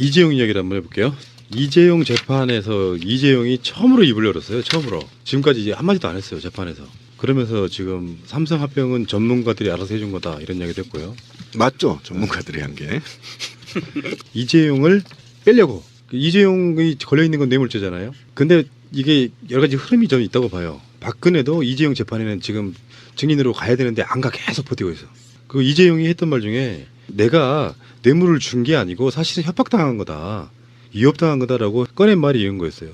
이재용 이야기를 한번 해볼게요. 이재용 재판에서 이재용이 처음으로 입을 열었어요. 처음으로. 지금까지 이제 한마디도 안 했어요. 재판에서. 그러면서 지금 삼성합병은 전문가들이 알아서 해준 거다 이런 이야기도 했고요. 맞죠? 전문가들이 한 게. 이재용을 빼려고. 이재용이 걸려있는 건 뇌물죄잖아요. 근데 이게 여러 가지 흐름이 좀 있다고 봐요. 박근혜도 이재용 재판에는 지금 증인으로 가야 되는데 안 가 계속 버티고 있어. 그 이재용이 했던 말 중에 내가 뇌물을 준 게 아니고 사실은 협박당한 거다. 위협당한 거다라고 꺼낸 말이 이런 거였어요.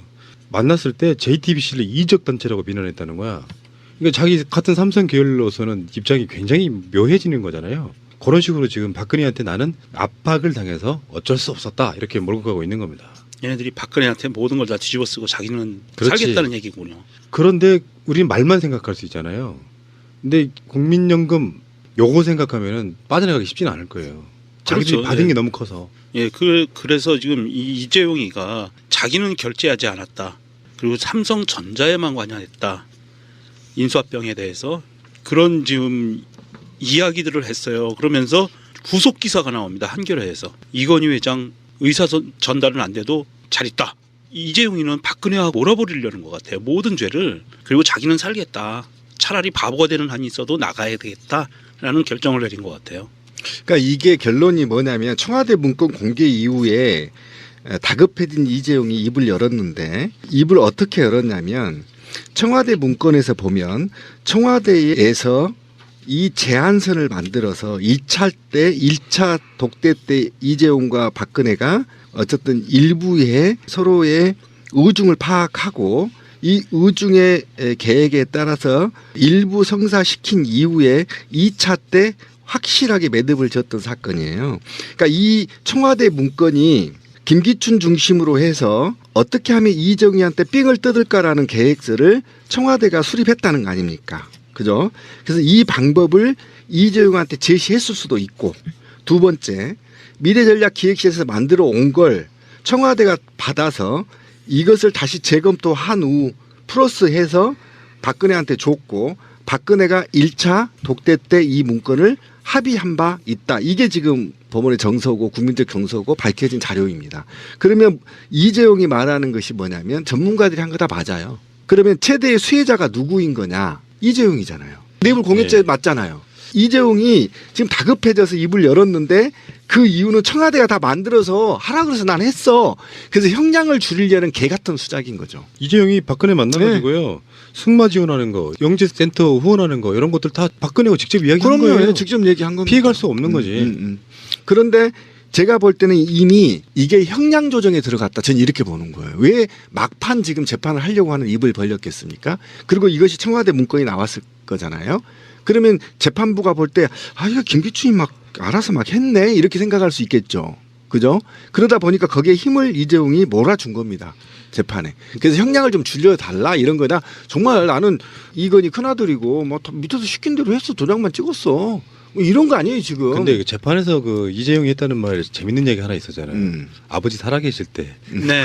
만났을 때 JTBC를 이적 단체라고 비난했다는 거야. 그러니까 자기 같은 삼성 계열로서는 입장이 굉장히 묘해지는 거잖아요. 그런 식으로 지금 박근혜한테 나는 압박을 당해서 어쩔 수 없었다 이렇게 몰고 가고 있는 겁니다. 얘네들이 박근혜한테 모든 걸 다 뒤집어 쓰고 자기는 그렇지. 살겠다는 얘기군요. 그런데 우리는 말만 생각할 수 있잖아요. 근데 국민연금 요거 생각하면은 빠져나가기 쉽지는 않을 거예요. 자기들이 그렇죠. 받은 예. 게 너무 커서. 예, 그래서 지금 이재용이가 자기는 결제하지 않았다. 그리고 삼성전자에만 관여했다. 인수합병에 대해서 그런 지금 이야기들을 했어요. 그러면서 후속 기사가 나옵니다. 한겨레에서 이건희 회장 의사 전달은 안 돼도 잘 있다. 이재용이는 박근혜하고 몰아버리려는 것 같아요. 모든 죄를. 그리고 자기는 살겠다. 차라리 바보가 되는 한이 있어도 나가야 되겠다라는 결정을 내린 것 같아요. 그러니까 이게 결론이 뭐냐면 청와대 문건 공개 이후에 다급해진 이재용이 입을 열었는데 입을 어떻게 열었냐면 청와대 문건에서 보면 청와대에서 이 제안서를 만들어서 2차 때 1차 독대 때 이재용과 박근혜가 어쨌든 일부의 서로의 의중을 파악하고 이 의중의 계획에 따라서 일부 성사시킨 이후에 2차 때 확실하게 매듭을 졌던 사건이에요. 그러니까 이 청와대 문건이 김기춘 중심으로 해서 어떻게 하면 이재용이한테 삥을 뜯을까라는 계획서를 청와대가 수립했다는 거 아닙니까? 그죠? 그래서 이 방법을 이재용한테 제시했을 수도 있고 두 번째 미래전략기획실에서 만들어 온 걸 청와대가 받아서 이것을 다시 재검토한 후 플러스해서 박근혜한테 줬고 박근혜가 1차 독대 때 이 문건을 합의한 바 있다. 이게 지금 법원의 정서고 국민적 정서고 밝혀진 자료입니다. 그러면 이재용이 말하는 것이 뭐냐면 전문가들이 한 거 다 맞아요. 그러면 최대의 수혜자가 누구인 거냐? 이재용이잖아요. 뇌물 공여죄 네. 맞잖아요. 이재용이 지금 다급해져서 입을 열었는데 그 이유는 청와대가 다 만들어서 하라 그래서 난 했어. 그래서 형량을 줄이려는 개 같은 수작인 거죠. 이재용이 박근혜 만나가지고요. 승마 지원하는 거, 영재센터 후원하는 거 이런 것들 다 박근혜가 직접 이야기한 거예요. 그럼요. 직접 얘기한 겁니다. 피해갈 수 없는 거지. 그런데 제가 볼 때는 이미 이게 형량 조정에 들어갔다. 저는 이렇게 보는 거예요. 왜 막판 지금 재판을 하려고 하는 입을 벌렸겠습니까? 그리고 이것이 청와대 문건이 나왔을 거잖아요. 그러면 재판부가 볼 때 아 이거 김기춘이 막 알아서 막 했네 이렇게 생각할 수 있겠죠. 그죠? 그러다 보니까 거기에 힘을 이재용이 몰아준 겁니다. 재판에. 그래서 형량을 좀 줄여달라 이런 거다. 정말 나는 이건희 큰아들이고 뭐 밑에서 시킨 대로 했어. 도장만 찍었어. 뭐 이런 거 아니에요 지금. 근데 재판에서 그 이재용이 했다는 말 재밌는 얘기 하나 있었잖아요. 아버지 살아계실 때. 네.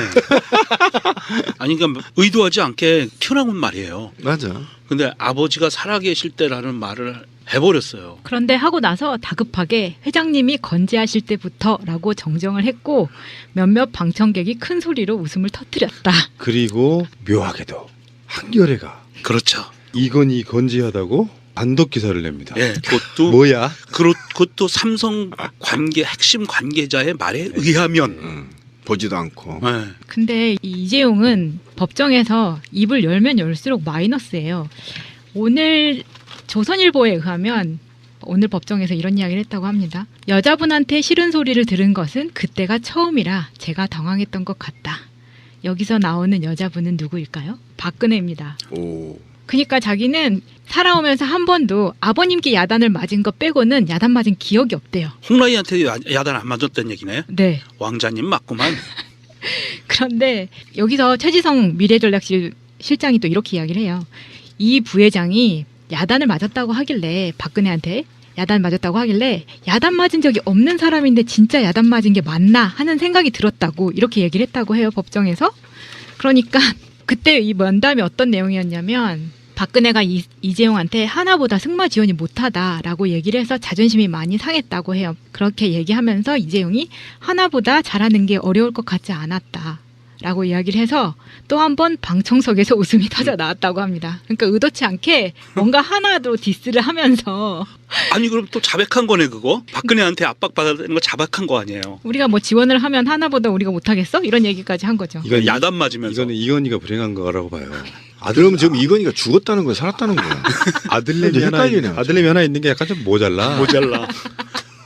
아니 그러니까 의도하지 않게 튀어나온 말이에요. 맞아. 근데 아버지가 살아계실 때라는 말을 해버렸어요. 그런데 하고 나서 다급하게 회장님이 건재하실 때부터라고 정정을 했고 몇몇 방청객이 큰 소리로 웃음을 터뜨렸다. 그리고 묘하게도 한겨레가 그렇죠. 이건희 건지하다고 단독 기사를 냅니다. 예, 그것도 뭐야? 그것도 삼성 핵심 관계자의 말에 의하면. 보지도 않고. 네. 근데 이 이재용은 법정에서 입을 열면 열수록 마이너스예요. 오늘 조선일보에 의하면 오늘 법정에서 이런 이야기를 했다고 합니다. 여자분한테 싫은 소리를 들은 것은 그때가 처음이라 제가 당황했던 것 같다. 여기서 나오는 여자분은 누구일까요? 박근혜입니다. 오. 그러니까 자기는 살아오면서 한 번도 아버님께 야단을 맞은 것 빼고는 야단 맞은 기억이 없대요. 홍라이한테 야단 안 맞았다는 얘기네요. 네. 왕자님 맞구만. 그런데 여기서 최지성 미래전략실 실장이 또 이렇게 이야기를 해요. 이 부회장이 야단을 맞았다고 하길래 박근혜한테 야단 맞았다고 하길래 야단 맞은 적이 없는 사람인데 진짜 야단 맞은 게 맞나 하는 생각이 들었다고 이렇게 얘기를 했다고 해요. 법정에서. 그러니까 그때 이 면담이 어떤 내용이었냐면 박근혜가 이재용한테 하나보다 승마 지원이 못하다라고 얘기를 해서 자존심이 많이 상했다고 해요. 그렇게 얘기하면서 이재용이 하나보다 잘하는 게 어려울 것 같지 않았다라고 이야기를 해서 또 한 번 방청석에서 웃음이 터져 나왔다고 합니다. 그러니까 의도치 않게 뭔가 하나로 디스를 하면서 아니 그럼 또 자백한 거네 그거. 박근혜한테 압박받아야 되는 거 자백한 거 아니에요. 우리가 뭐 지원을 하면 하나보다 우리가 못하겠어? 이런 얘기까지 한 거죠. 이건 야단 맞으면서. 이거는 이건희가 불행한 거라고 봐요. 그럼 지금 이건희가 죽었다는 거야, 살았다는 거야? 아들내미 하나 헷갈리네, 아주. 아들내미 하나 있는 게 약간 좀 모자라. 모자라.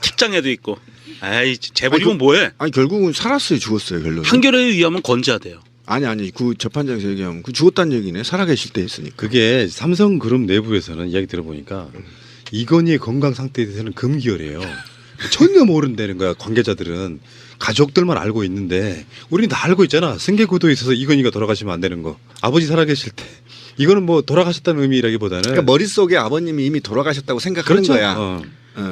틱장애도 있고. 아이 재벌이면 뭐해? 아니 결국은 살았어요, 죽었어요, 결론은. 판결에 의하면 건재하대요. 아니 그 재판장에서 얘기하면 그 죽었다는 얘기네. 살아계실 때 했으니까. 그게 삼성그룹 내부에서는 이야기 들어보니까 이건희의 건강 상태에 대해서는 금기열이에요. 전혀 모른다는 거야. 관계자들은 가족들만 알고 있는데 우리는 다 알고 있잖아. 승계구도에 있어서 이건희가 돌아가시면 안 되는 거. 아버지 살아계실 때 이거는 뭐 돌아가셨다는 의미라기보다는 그러니까 머릿속에 아버님이 이미 돌아가셨다고 생각하는 그렇죠. 거야.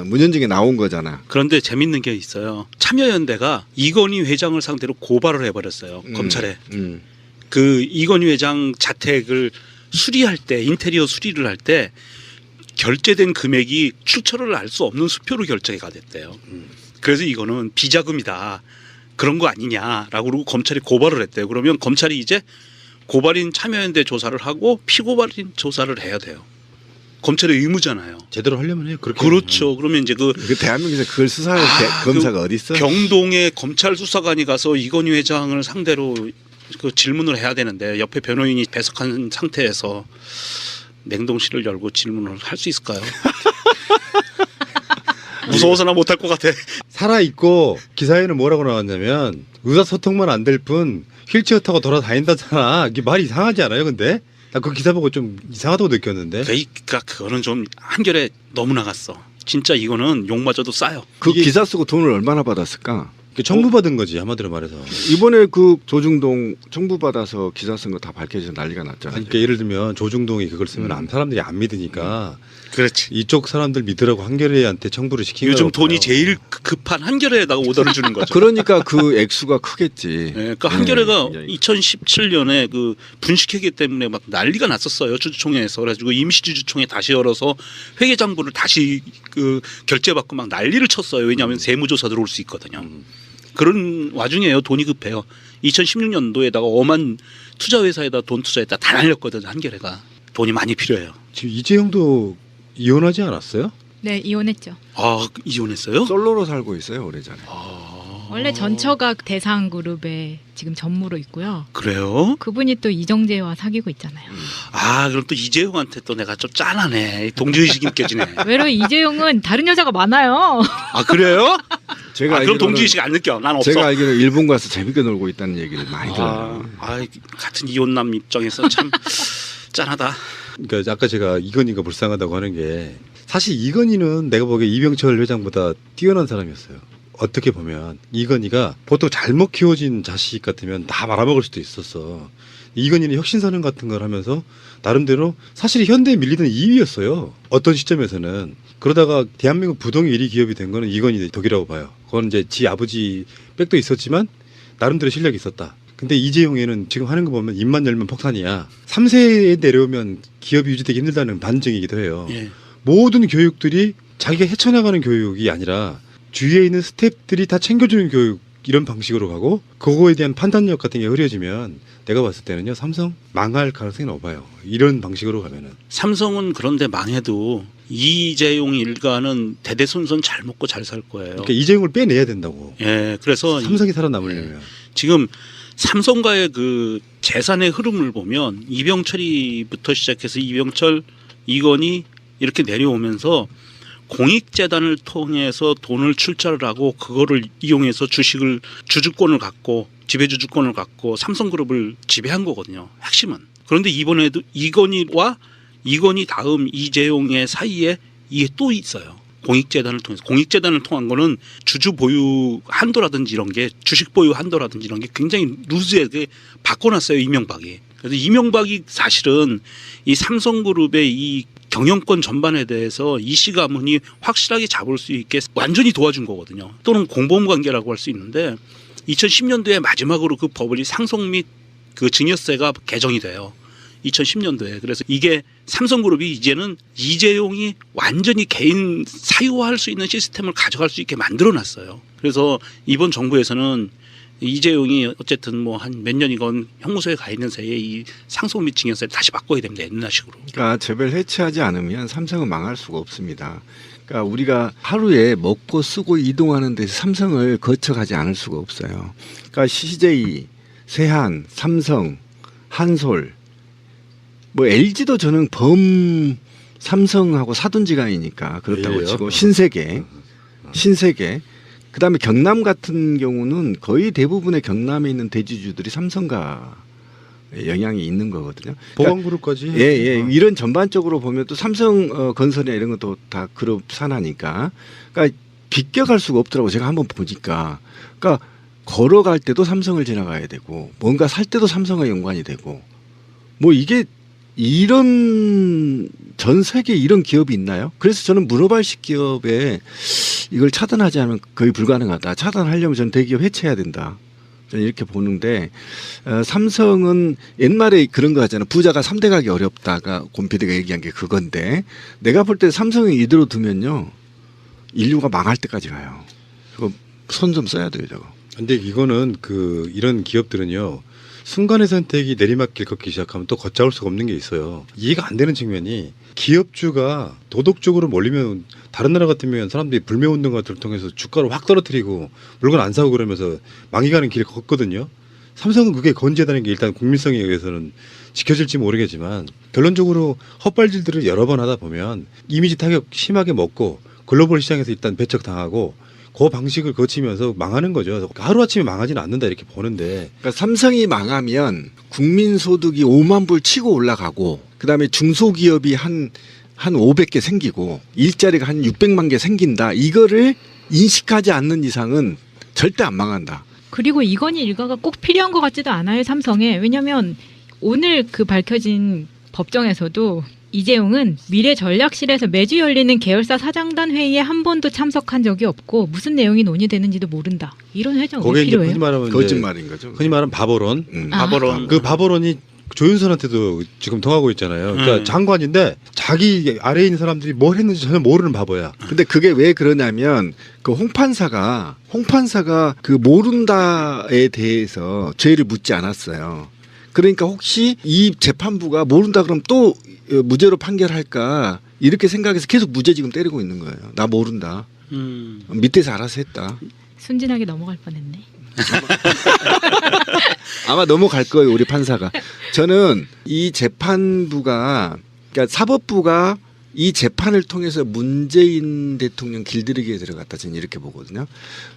문현중에 나온 거잖아. 그런데 재밌는 게 있어요. 참여연대가 이건희 회장을 상대로 고발을 해버렸어요. 검찰에. 그 이건희 회장 자택을 수리할 때 인테리어 수리를 할 때 결제된 금액이 출처를 알 수 없는 수표로 결제가 됐대요. 그래서 이거는 비자금이다. 그런 거 아니냐라고 그러고 검찰이 고발을 했대요. 그러면 검찰이 이제 고발인 참여연대 조사를 하고 피고발인 조사를 해야 돼요. 검찰의 의무잖아요. 제대로 하려면 해요. 그렇게. 그렇죠. 그러면 이제 그 그 대한민국에서 그걸 수사할 검사가 어디 있어? 경동에 검찰 수사관이 가서 이건희 회장을 상대로 그 질문을 해야 되는데 옆에 변호인이 배석한 상태에서 냉동실을 열고 질문을 할 수 있을까요? 무서워서나 못할 것 같아. 살아 있고 기사에는 뭐라고 나왔냐면 의사소통만 안 될 뿐 휠체어 타고 돌아다닌다잖아. 이게 말이 이상하지 않아요? 근데 나 그 기사 보고 좀 이상하다고 느꼈는데. 그러니까 그거는 좀 한결에 너무 나갔어. 진짜 이거는 욕마저도 싸요. 그 이게- 기사 쓰고 돈을 얼마나 받았을까? 청구받은 거지 한마디로 말해서. 이번에 그 조중동 청부받아서 기사 쓴 거 다 밝혀져서 난리가 났잖아요. 그러니까 예를 들면 조중동이 그걸 쓰면 사람들이 안 믿으니까 그렇지. 이쪽 사람들 믿으라고 한겨레한테 청구를 시킨 요즘 거라고 돈이 봐요. 제일 급한 한겨레에다가 오더를 주는 거죠. 그러니까 그 액수가 크겠지. 네, 그러니까 한겨레가 네. 2017년에 그 분식회계 때문에 막 난리가 났었어요. 주주총회에서. 그래가지고 임시주주총회 다시 열어서 회계장부를 다시 그 결제받고 막 난리를 쳤어요. 왜냐하면 세무조사 들어올 수 있거든요. 그런 와중에요. 돈이 급해요. 2016년도에다가 엄한 투자회사에다 돈 투자했다 다 날렸거든요. 한겨레가. 돈이 많이 필요해요. 지금 이재용도 이혼하지 않았어요? 네, 이혼했죠. 아, 이혼했어요? 솔로로 살고 있어요, 오래전에. 원래 전처가 대상그룹에 지금 전무로 있고요. 그래요? 그분이 또 이정재와 사귀고 있잖아요. 아, 그럼 또 이재용한테 또 내가 좀 짠하네. 동지의식이 느껴지네. 외로 이재용은 다른 여자가 많아요. 아, 그래요? 제가 아, 그럼 알기로는- 동지의식 안 느껴. 난 없어. 제가 알기로 일본 가서 재밌게 놀고 있다는 얘기를 많이 들어요. 같은 이혼남 입장에서 참 짠하다. 그러니까 아까 제가 이건희가 불쌍하다고 하는 게 사실 이건희는 내가 보기에 이병철 회장보다 뛰어난 사람이었어요. 어떻게 보면 이건희가 보통 잘못 키워진 자식 같으면 다 말아먹을 수도 있었어. 이건희는 혁신선언 같은 걸 하면서 나름대로 사실 현대에 밀리던 2위였어요. 어떤 시점에서는. 그러다가 대한민국 부동의 1위 기업이 된 거는 이건희 덕이라고 봐요. 그건 이제 지 아버지 백도 있었지만 나름대로 실력이 있었다. 근데 이재용에는 지금 하는 거 보면 입만 열면 폭탄이야. 3세에 내려오면 기업이 유지되기 힘들다는 반증이기도 해요. 예. 모든 교육들이 자기가 헤쳐나가는 교육이 아니라 주위에 있는 스태프들이 다 챙겨주는 교육 이런 방식으로 가고 그거에 대한 판단력 같은 게 흐려지면 내가 봤을 때는요 삼성 망할 가능성이 높아요. 이런 방식으로 가면은. 삼성은 그런데 망해도 이재용 일가는 대대손손 잘 먹고 잘 살 거예요. 그러니까 이재용을 빼내야 된다고. 예, 그래서 삼성이 살아남으려면. 지금 삼성과의 그 재산의 흐름을 보면 이병철이부터 시작해서 이병철, 이건희 이렇게 내려오면서 공익재단을 통해서 돈을 출자를 하고 그거를 이용해서 주주권을 갖고 지배주주권을 갖고 삼성그룹을 지배한 거거든요. 핵심은. 그런데 이번에도 이건희 다음 이재용의 사이에 이게 또 있어요. 공익재단을 통해서. 공익재단을 통한 거는 주주 보유 한도라든지 이런 게 주식 보유 한도라든지 이런 게 굉장히 루즈하게 바꿔놨어요. 이명박이. 그래서 이명박이 사실은 이 삼성그룹의 이 경영권 전반에 대해서 이씨 가문이 확실하게 잡을 수 있게 완전히 도와준 거거든요. 또는 공범 관계라고 할 수 있는데 2010년도에 마지막으로 그 법원이 상속 및 그 증여세가 개정이 돼요. 2010년도에. 그래서 이게 삼성그룹이 이제는 이재용이 완전히 개인 사유화할 수 있는 시스템을 가져갈 수 있게 만들어놨어요. 그래서 이번 정부에서는 이재용이 어쨌든 뭐 한 몇 년이건 형무소에 가 있는 사이에 이 상속 및 징역세를 다시 바꿔야 됩니다. 옛날식으로. 그러니까 재벌 해체하지 않으면 삼성은 망할 수가 없습니다. 그러니까 우리가 하루에 먹고 쓰고 이동하는 데서 삼성을 거쳐가지 않을 수가 없어요. 그러니까 CJ, 세한, 삼성, 한솔, 뭐 LG도 저는 삼성하고 사돈지간이니까 그렇다고 예요? 치고 신세계. 그다음에 경남 같은 경우는 거의 대부분의 경남에 있는 대주주들이 삼성가 영향이 있는 거거든요. 보건그룹까지. 예, 이런 전반적으로 보면 또 삼성 건설이나 이런 것도 다 그룹 산하니까, 그러니까 비껴갈 수가 없더라고. 제가 한번 보니까, 그러니까 걸어갈 때도 삼성을 지나가야 되고, 뭔가 살 때도 삼성과 연관이 되고, 뭐 이게 이런 전 세계에 이런 기업이 있나요? 그래서 저는 문어발식 기업에 이걸 차단하지 않으면 거의 불가능하다. 차단하려면 저는 대기업 해체해야 된다. 저는 이렇게 보는데, 삼성은 옛말에 그런 거 하잖아요. 부자가 3대 가기 어렵다가 곰피디가 얘기한 게 그건데, 내가 볼 때 삼성이 이대로 두면요, 인류가 망할 때까지 가요. 그거 손 좀 써야 돼요, 저거. 근데 이거는 이런 기업들은요, 순간의 선택이 내리막길 걷기 시작하면 또 걷잡을 수가 없는 게 있어요. 이해가 안 되는 측면이, 기업주가 도덕적으로 몰리면 다른 나라 같으면 사람들이 불매운동 같은 걸 통해서 주가를 확 떨어뜨리고 물건 안 사고 그러면서 망이 가는 길을 걷거든요. 삼성은 그게 건재하다는 게 일단 국민성에 의해서는 지켜질지 모르겠지만, 결론적으로 헛발질들을 여러 번 하다 보면 이미지 타격 심하게 먹고 글로벌 시장에서 일단 배척당하고 그 방식을 거치면서 망하는 거죠. 하루아침에 망하지는 않는다 이렇게 보는데, 그러니까 삼성이 망하면 국민소득이 5만 불 치고 올라가고, 그다음에 중소기업이 한 500개 생기고, 일자리가 한 600만 개 생긴다. 이거를 인식하지 않는 이상은 절대 안 망한다. 그리고 이건희 일가가 꼭 필요한 것 같지도 않아요, 삼성에. 왜냐하면 오늘 밝혀진 법정에서도 이재용은 미래전략실에서 매주 열리는 계열사 사장단 회의에 한 번도 참석한 적이 없고 무슨 내용이 논의되는지도 모른다. 이런 회장 왜 거기에 이제 필요해요? 흔히 말하면 거짓말인 거죠. 흔히 말하는 바보론. 바보론. 그 바보론이 조윤선한테도 지금 통하고 있잖아요. 그러니까 장관인데 자기 아래에 있는 사람들이 뭘 했는지 전혀 모르는 바보야. 근데 그게 왜 그러냐면, 그 홍판사가 그 모른다에 대해서 죄를 묻지 않았어요. 그러니까 혹시 이 재판부가 모른다 그러면 또 무죄로 판결할까 이렇게 생각해서 계속 무죄 지금 때리고 있는 거예요. 나 모른다. 밑에서 알아서 했다. 순진하게 넘어갈 뻔했네. 아마 넘어갈 거예요, 우리 판사가. 저는 이 재판부가, 그러니까 사법부가 이 재판을 통해서 문재인 대통령 길들이기에 들어갔다, 저는 이렇게 보거든요.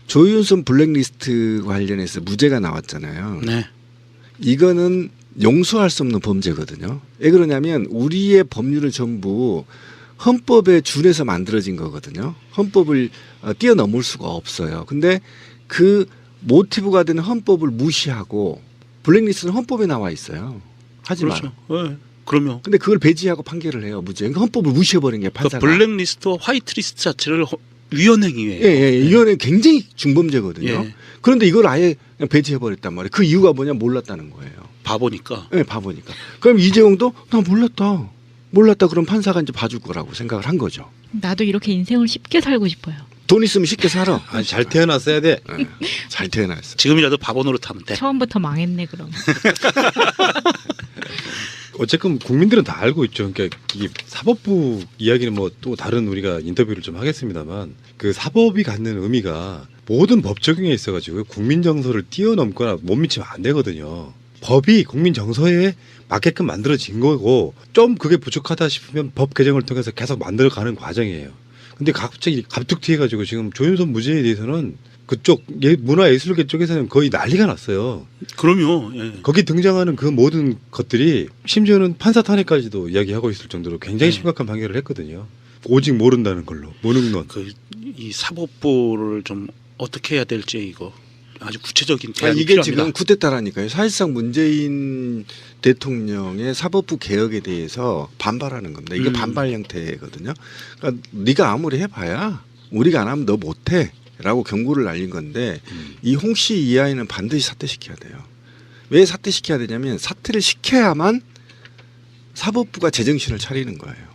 조윤선 블랙리스트 관련해서 무죄가 나왔잖아요. 네. 이거는 용서할 수 없는 범죄거든요. 왜 그러냐면 우리의 법률을 전부 헌법에 준해서 만들어진 거거든요. 헌법을 뛰어넘을 수가 없어요. 근데 그 모티브가 되는 헌법을 무시하고, 블랙리스트는 헌법에 나와 있어요. 하지 그렇죠. 마라. 네. 그럼요. 근데 그걸 배제하고 판결을 해요, 무죄. 그러니까 헌법을 무시해버린 게 판사가. 그러니까 블랙리스트와 화이트리스트 자체를 위헌행위예요. 예, 이거는 굉장히 중범죄거든요. 예. 그런데 이걸 아예 그냥 배제해버렸단 말이에요. 그 이유가 뭐냐, 몰랐다는 거예요. 바보니까. 네, 바보니까. 그럼 이재용도 나 몰랐다. 그럼 판사가 이제 봐줄 거라고 생각을 한 거죠. 나도 이렇게 인생을 쉽게 살고 싶어요. 돈 있으면 쉽게 살아. 아니, 잘 태어났어야 돼. 네, 잘 태어났어. 지금이라도 바보 노릇하면 돼. 처음부터 망했네 그럼. 어쨌든 국민들은 다 알고 있죠. 그러니까 이 사법부 이야기는 뭐 또 다른 우리가 인터뷰를 좀 하겠습니다만, 그 사법이 갖는 의미가 모든 법 적용에 있어가지고 국민 정서를 뛰어넘거나 못 미치면 안 되거든요. 법이 국민 정서에 맞게끔 만들어진 거고, 좀 그게 부족하다 싶으면 법 개정을 통해서 계속 만들어가는 과정이에요. 근데 갑자기 갑툭튀해가지고 지금 조윤선 무죄에 대해서는 그쪽 문화예술계 쪽에서는 거의 난리가 났어요. 그럼요. 예. 거기 등장하는 그 모든 것들이 심지어는 판사 탄핵까지도 이야기하고 있을 정도로 굉장히 심각한 판결을 했거든요. 오직 모른다는 걸로, 무능론. 이 사법부를 좀 어떻게 해야 될지 이거 아주 구체적인 아, 대안이 이게 필요합니다. 지금 쿠데타라니까요. 사실상 문재인 대통령의 사법부 개혁에 대해서 반발하는 겁니다. 이게 반발 형태거든요. 그러니까 네가 아무리 해봐야 우리가 안 하면 너 못해 라고 경고를 날린 건데, 이 홍씨 이하에는 반드시 사퇴시켜야 돼요. 왜 사퇴시켜야 되냐면, 사퇴를 시켜야만 사법부가 제정신을 차리는 거예요.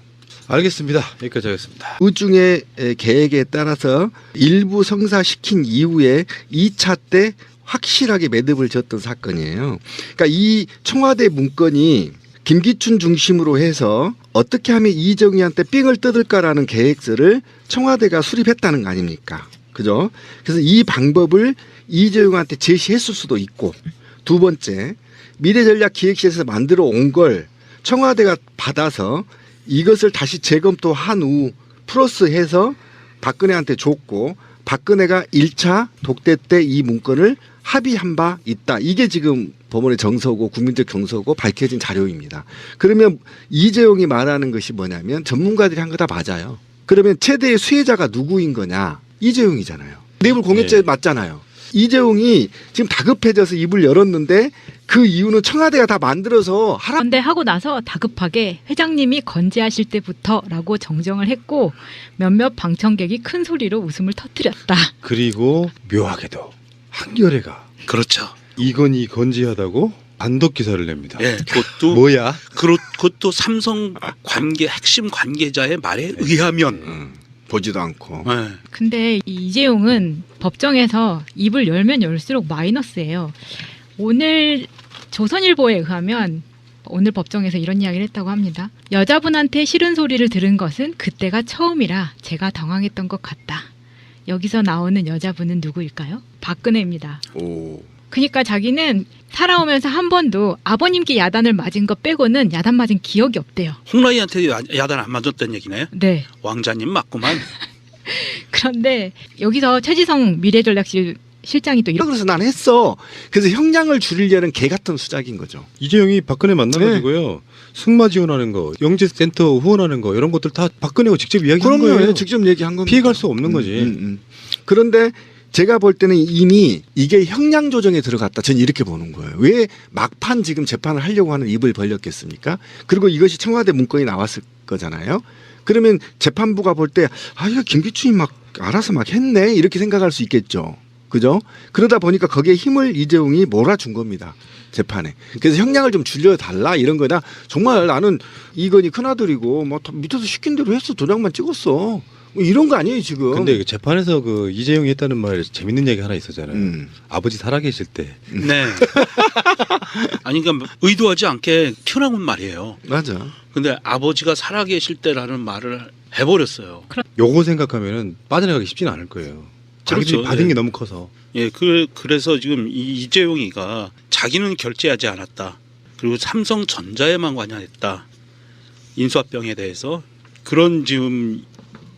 알겠습니다. 여기까지 하겠습니다. 우중의 계획에 따라서 일부 성사시킨 이후에 2차 때 확실하게 매듭을 졌던 사건이에요. 그러니까 이 청와대 문건이 김기춘 중심으로 해서 어떻게 하면 이재용이한테 삥을 뜯을까라는 계획서를 청와대가 수립했다는 거 아닙니까? 그죠? 그래서 이 방법을 이재용한테 제시했을 수도 있고, 두 번째, 미래전략기획실에서 만들어 온 걸 청와대가 받아서 이것을 다시 재검토한 후 플러스해서 박근혜한테 줬고, 박근혜가 1차 독대 때 이 문건을 합의한 바 있다. 이게 지금 법원의 정서고 국민적 정서고 밝혀진 자료입니다. 그러면 이재용이 말하는 것이 뭐냐면 전문가들이 한 거 다 맞아요. 그러면 최대의 수혜자가 누구인 거냐? 이재용이잖아요. 뇌물 공여죄 맞잖아요. 이재용이 지금 다급해져서 입을 열었는데 그 이유는 청와대가 다 만들어서 하라. 그런데 하고 나서 다급하게 회장님이 건재하실 때부터라고 정정을 했고 몇몇 방청객이 큰 소리로 웃음을 터뜨렸다. 그리고 묘하게도 한겨레가 그렇죠. 이건희 건재하다고 단독 기사를 냅니다. 예, 그것도 뭐야? 그것도 삼성 관계 핵심 관계자의 말에 의하면. 보지도 않고. 예. 근데 이 이재용은 법정에서 입을 열면 열수록 마이너스예요. 오늘 조선일보에 의하면 오늘 법정에서 이런 이야기를 했다고 합니다. 여자분한테 싫은 소리를 들은 것은 그때가 처음이라 제가 당황했던 것 같다. 여기서 나오는 여자분은 누구일까요? 박근혜입니다. 오. 그러니까 자기는 살아오면서 한 번도 아버님께 야단을 맞은 것 빼고는 야단 맞은 기억이 없대요. 홍라이한테 야단 안 맞았던 얘기네요. 네. 왕자님 맞구만. 그런데 여기서 최지성 미래전략실장이 또 이런 그래서 난 했어. 그래서 형량을 줄이려는 개 같은 수작인 거죠. 이재용이 박근혜 만나가지고요. 승마 지원하는 거, 영재센터 후원하는 거 이런 것들 다 박근혜가 직접 이야기한 거예요. 그럼요. 직접 얘기한 겁니다. 피해갈 수 없는 거지. 그런데 제가 볼 때는 이미 이게 형량 조정에 들어갔다. 저는 이렇게 보는 거예요. 왜 막판 지금 재판을 하려고 하는 입을 벌렸겠습니까? 그리고 이것이 청와대 문건이 나왔을 거잖아요. 그러면 재판부가 볼 때 아, 이거 김기춘이 막 알아서 막 했네. 이렇게 생각할 수 있겠죠. 그죠? 그러다 보니까 거기에 힘을 이재용이 몰아준 겁니다. 재판에. 그래서 형량을 좀 줄여달라 이런 거나 정말 나는 이건희 큰아들이고 뭐 밑에서 시킨 대로 했어. 도장만 찍었어. 뭐 이런 거 아니에요 지금. 근데 그 재판에서 그 이재용이 했다는 말 재밌는 얘기 하나 있었잖아요. 아버지 살아계실 때. 네. 아니 그러니까 의도하지 않게 튀어나온 말이에요. 맞아. 근데 아버지가 살아계실 때라는 말을 해버렸어요. 요거 생각하면은 빠져나가기 쉽지는 않을 거예요. 자기들이 그렇죠. 받은 예. 게 너무 커서. 예, 그래서 지금 이재용이가 자기는 결제하지 않았다. 그리고 삼성전자에만 관여했다. 인수합병에 대해서 그런 지금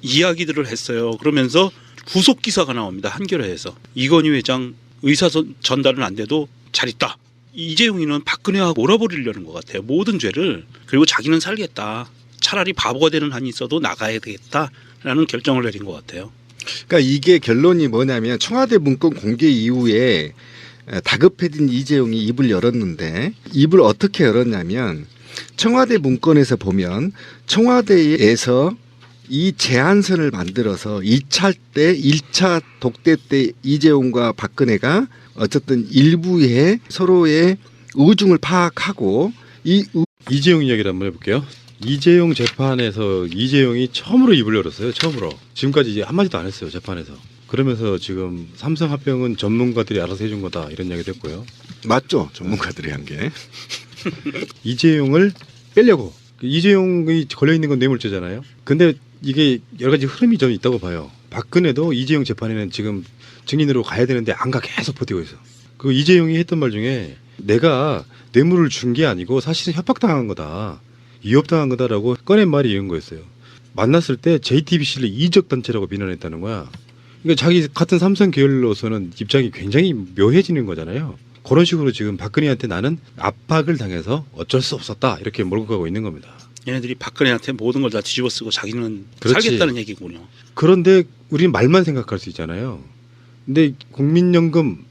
이야기들을 했어요. 그러면서 후속 기사가 나옵니다. 한겨레에서 이건희 회장 의사 전달은 안 돼도 잘 있다. 이재용이는 박근혜와 몰아버리려는 것 같아요. 모든 죄를. 그리고 자기는 살겠다. 차라리 바보가 되는 한이 있어도 나가야 되겠다라는 결정을 내린 것 같아요. 그러니까 이게 결론이 뭐냐면 청와대 문건 공개 이후에 다급해진 이재용이 입을 열었는데 입을 어떻게 열었냐면 청와대 문건에서 보면 청와대에서 이 제안서를 만들어서 2차 때 1차 독대 때 이재용과 박근혜가 어쨌든 일부의 서로의 의중을 파악하고 이재용 이야기를 한번 해볼게요. 이재용 재판에서 이재용이 처음으로 입을 열었어요. 처음으로. 지금까지 이제 한마디도 안 했어요. 재판에서. 그러면서 지금 삼성 합병은 전문가들이 알아서 해준 거다 이런 이야기도 했고요. 맞죠? 전문가들이 한 게. 이재용을 빼려고. 이재용이 걸려있는 건 뇌물죄잖아요. 근데 이게 여러 가지 흐름이 좀 있다고 봐요. 박근혜도 이재용 재판에는 지금 증인으로 가야 되는데 안 가 계속 버티고 있어. 그 이재용이 했던 말 중에 내가 뇌물을 준 게 아니고 사실은 협박당한 거다. 위협당한 거다라고 꺼낸 말이 이런 거였어요. 만났을 때 JTBC를 이적 단체라고 비난했다는 거야. 그러니까 자기 같은 삼성 계열로서는 입장이 굉장히 묘해지는 거잖아요. 그런 식으로 지금 박근혜한테 나는 압박을 당해서 어쩔 수 없었다 이렇게 몰고 가고 있는 겁니다. 얘네들이 박근혜한테 모든 걸 다 뒤집어 쓰고 자기는 그렇지. 살겠다는 얘기군요. 그런데 우리는 말만 생각할 수 있잖아요. 근데 국민연금